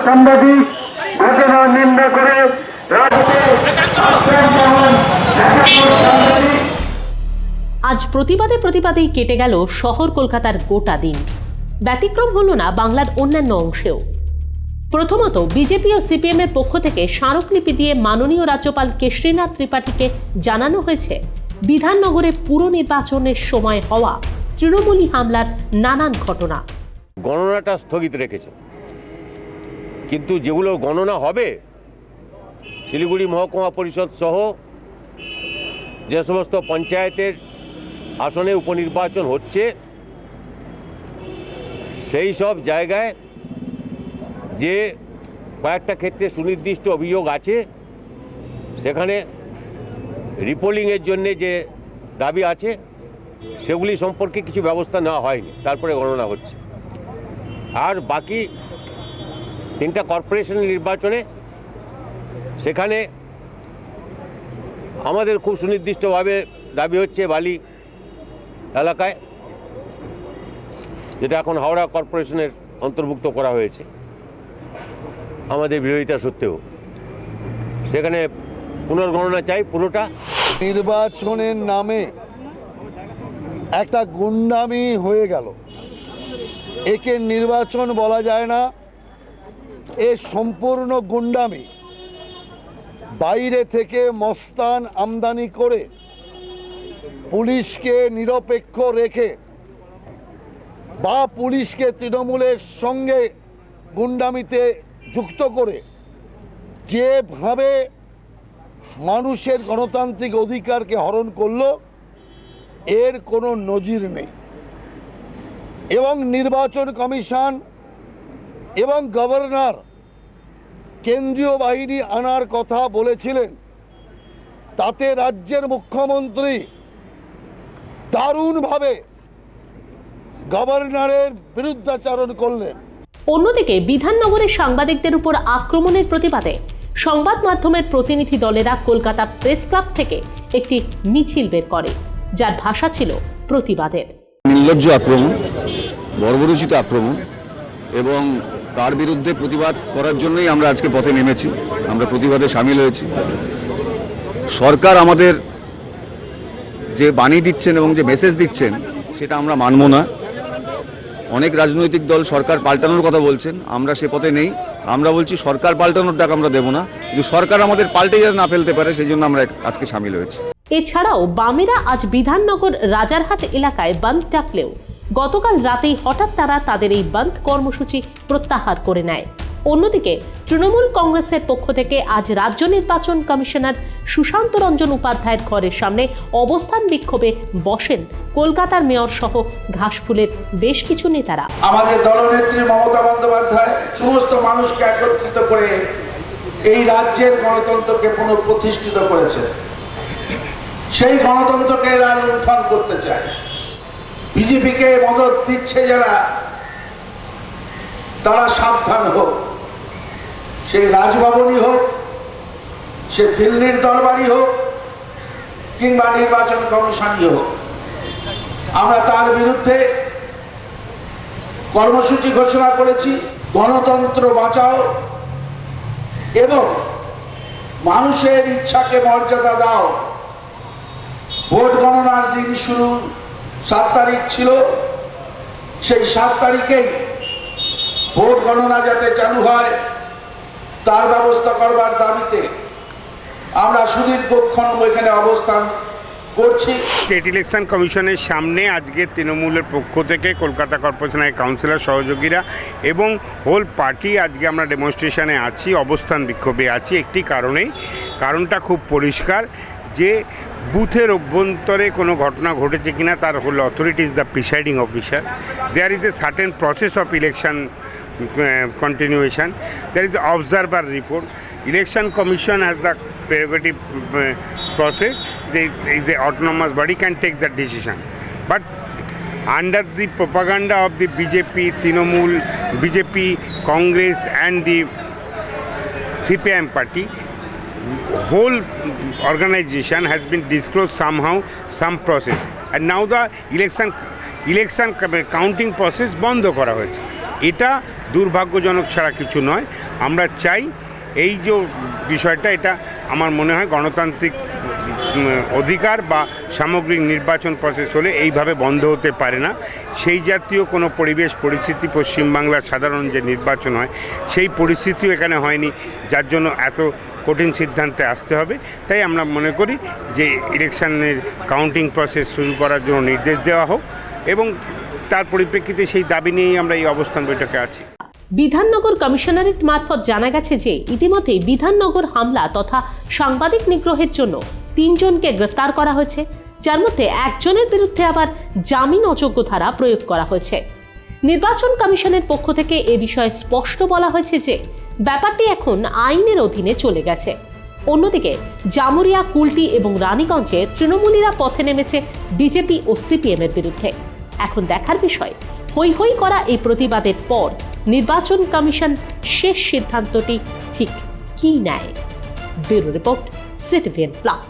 সাংবাদিক ঘটনা নিন্দা করে আজ প্রতিবাদেই কেটে গেল শহর কলকাতার গোটা দিন। ব্যতিক্রম হলো না বাংলার অন্যান্য অংশেও। প্রথমত, বিজেপি ও সিপিএম এর পক্ষ থেকে স্মারকলিপি দিয়ে মাননীয় রাজ্যপাল কেশরীনাথ ত্রিপাঠীকে জানানো হয়েছে বিধাননগরে পুর নির্বাচনের সময় হওয়া তৃণমূলী হামলার নানান ঘটনা। গণনাটা স্থগিত রেখেছে, কিন্তু যেগুলো গণনা হবে শিলিগুড়ি মহকুমা পরিষদ সহ যে সমস্ত পঞ্চায়েতের আসনে উপনির্বাচন হচ্ছে সেই সব জায়গায় যে কয়েকটা ক্ষেত্রে সুনির্দিষ্ট অভিযোগ আছে, সেখানে রিপোলিংয়ের জন্যে যে দাবি আছে সেগুলি সম্পর্কে কিছু ব্যবস্থা নেওয়া হয়নি, তারপরে গণনা হচ্ছে। আর বাকি 3টা কর্পোরেশন নির্বাচনে সেখানে আমাদের খুব সুনির্দিষ্টভাবে দাবি হচ্ছে বালি এলাকায়, যেটা এখন হাওড়া কর্পোরেশনের অন্তর্ভুক্ত করা হয়েছে আমাদের বিরোধিতা সত্ত্বেও, সেখানে পুনর্গণনা চাই পুরোটা। নির্বাচনের নামে একটা গুন্ডামি হয়ে গেল, একে নির্বাচন বলা যায় না, এ সম্পূর্ণ গুন্ডামি। বাইরে থেকে মস্তান আমদানি করে পুলিশকে নিরপেক্ষ রেখে বা পুলিশকে তৃণমূলের সঙ্গে গুন্ডামিতে যুক্ত করে যেভাবে মানুষের গণতান্ত্রিক অধিকারকে হরণ করলো, এর কোনো নজির নেই। এবং নির্বাচন কমিশন এবং গভর্নর কেন্দ্রীয় বাহিনী আনার কথা বলেছিলেন, তাতে রাজ্যের মুখ্যমন্ত্রী দারুণভাবে গভর্নরের বিরুদ্ধাচরণ করলেন। অন্যদিকে বিধাননগরের সাংবাদিকদের উপর আক্রমণের প্রতিবাদে সংবাদ মাধ্যমের প্রতিনিধি দলেরা কলকাতা প্রেস ক্লাব থেকে একটি মিছিল বের করে, যার ভাষা ছিল প্রতিবাদের। নির্লজ্জ আক্রমণ, বর্বরোচিত আক্রমণ, এবং তার বিরুদ্ধে প্রতিবাদ করার জন্যই আমরা আজকে পথে নেমেছি। আমরা প্রতিবাদে সামিল হয়েছি। সরকার আমাদের যে বাণী দিচ্ছেন এবং যে মেসেজ দিচ্ছেন সেটা আমরা মানব না। অনেক রাজনৈতিক দল সরকার পাল্টানোর কথা বলছেন, আমরা সে পথে নেই। আমরা বলছি সরকার পাল্টানোর ডাক আমরা দেব না, কিন্তু সরকার আমাদের পাল্টে যাতে না ফেলতে পারে সেই জন্য আমরা আজকে সামিল হয়েছি। এছাড়াও বামেরা আজ বিধাননগর রাজারহাট এলাকায় বন্ধ ডাকলেও গতকাল রাতেই হঠাৎ তারা তাদের এই বন্ধ কর্মসূচি প্রত্যাহার করে নেয়। অন্যদিকে তৃণমূল কংগ্রেসের পক্ষ থেকে আজ রাজ্য নির্বাচন কমিশনার সুশান্ত রঞ্জন উপাধ্যায়ের ঘরের সামনে অবস্থান বিক্ষোভে বসেন কলকাতার মেয়র সহ ঘাসফুলের বেশ কিছু নেতারা। আমাদের দলনেত্রী মমতা বন্দ্যোপাধ্যায় সমস্ত মানুষকে একত্রিত করে এই রাজ্যের গণতন্ত্রকে পুনঃপ্রতিষ্ঠিত করেছেন। সেই গণতন্ত্রকে এরা লুণ্ঠন করতে চায়। বিজেপিকে মদত দিচ্ছে যারা, তারা সাবধান হোক। সেই রাজভবনই হোক, সে দিল্লির দরবারই হোক, কিংবা নির্বাচন কমিশনই হোক, আমরা তার বিরুদ্ধে কর্মসূচি ঘোষণা করেছি। গণতন্ত্র বাঁচাও এবং মানুষের ইচ্ছাকে মর্যাদা দাও। ভোট গণনার দিন শুরু 7 তারিখ ছিল, সেই 7 তারিখেই ভোট গণনা যাতে চালু হয় তার ব্যবস্থা করবার দাবিতে আমরা সুদীর্ঘক্ষণ এখানে অবস্থান করছি। স্টেট ইলেকশন কমিশনের সামনে আজকে তৃণমূলের পক্ষ থেকে কলকাতা কর্পোরেশনের কাউন্সিলর সহযোগীরা এবং হোল পার্টি আজকে আমরা ডেমনস্ট্রেশনে আছি, অবস্থান বিক্ষোভে আছি। একটি কারণটা খুব পরিষ্কার যে বুথের অভ্যন্তরে কোনো ঘটনা ঘটেছে কিনা তার whole authority is the presiding officer. There is a certain process of election continuation. There is the observer report. Election Commission has the prerogative process. The autonomous body can take that decision. But under the propaganda of the BJP, Trinamool, BJP, Congress and the CPIM party, whole organization has been disclosed somehow, some process. And now the election counting process বন্ধ করা হয়েছে। এটা দুর্ভাগ্যজনক ছাড়া কিছু নয়। আমরা চাই এই যে বিষয়টা, এটা আমার মনে হয় গণতান্ত্রিক অধিকার বা সামগ্রিক নির্বাচন প্রসেস হলে এইভাবে বন্ধ হতে পারে না। সেই জাতীয় কোনো পরিবেশ পরিস্থিতি পশ্চিমবাংলার সাধারণ যে নির্বাচন হয় সেই পরিস্থিতিও এখানে হয়নি, যার জন্য এত কঠিন সিদ্ধান্তে আসতে হবে। তাই আমরা মনে করি যে ইলেকশনের কাউন্টিং প্রসেস শুরু করার জন্য নির্দেশ দেওয়া হোক, এবং তার পরিপ্রেক্ষিতে সেই দাবি নিয়েই আমরা এই অবস্থান বৈঠকে আছি। বিধাননগর কমিশনারেট মারফত জানা গেছে যে ইতিমধ্যেই বিধাননগর হামলা তথা সাংবাদিক নিগ্রহের জন্য 3 জনকে গ্রেফতার করা হয়েছে, যার মধ্যে একজনের বিরুদ্ধে আবার জামিন অযোগ্য ধারা প্রয়োগ করা হয়েছে। নির্বাচন কমিশনের পক্ষ থেকে এ বিষয়ে স্পষ্ট বলা হয়েছে যে ব্যাপারটি এখন আইনের অধীনে চলে গেছে। অন্যদিকে জামুরিয়া, কুলটি এবং রানীগঞ্জে তৃণমূলীরা পথে নেমেছে বিজেপি ও সিপিএম এর বিরুদ্ধে। এখন দেখার বিষয়, হৈ হৈ করা এই প্রতিবাদের পর নির্বাচন কমিশন শেষ সিদ্ধান্তটি ঠিক কী নেয়। Bureau report, CTVN plus.